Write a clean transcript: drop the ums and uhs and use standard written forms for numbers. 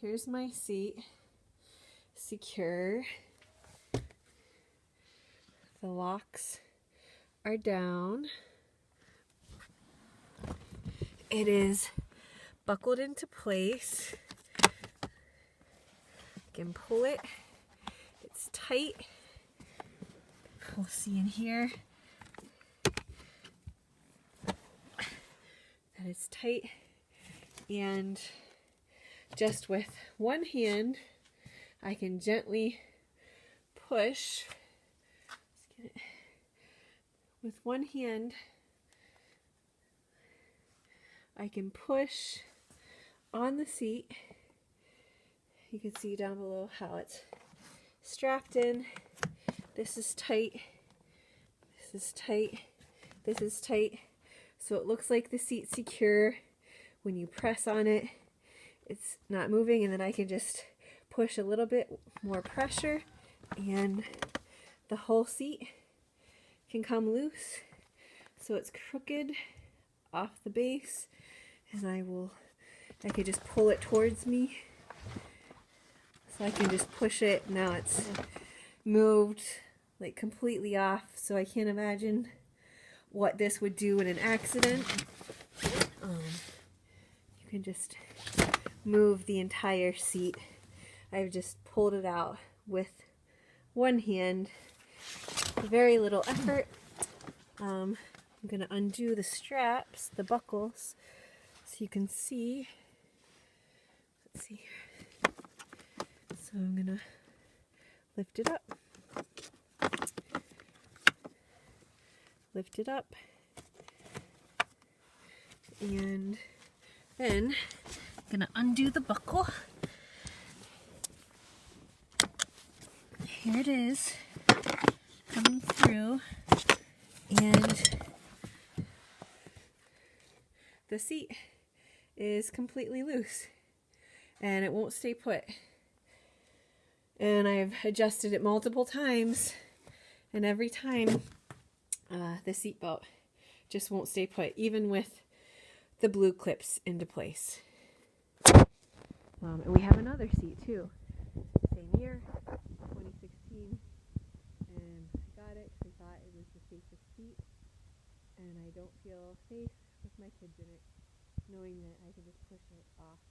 here's my seat, secure. The locks are down. It is buckled into place. I can pull it. It's tight. We'll see in here that it's tight, and just with one hand I can gently push. Let's get it. With one hand I can push on the seat. You can see down below how it's strapped in. This is tight, this is tight, this is tight. So it looks like the seat's secure. When you press on it, it's not moving, and then I can just push a little bit more pressure and the whole seat can come loose. So it's crooked off the base, and I can just pull it towards me. So I can just push it. Now it's moved like completely off, so I can't imagine what this would do in an accident. You can just move the entire seat. I've just pulled it out with one hand, very little effort. I'm going to undo the straps, the buckles, so you can see. Let's see here. So I'm going to lift it up. Lift it up. And then I'm going to undo the buckle. Here it is, coming through, and the seat is completely loose, and it won't stay put. And I've adjusted it multiple times, and every time the seat belt just won't stay put, even with the blue clips into place. And we have another seat too, same year, 2016, and I got it because I thought it was the safest seat, and I don't feel safe with my kids in it, knowing that I can just push it off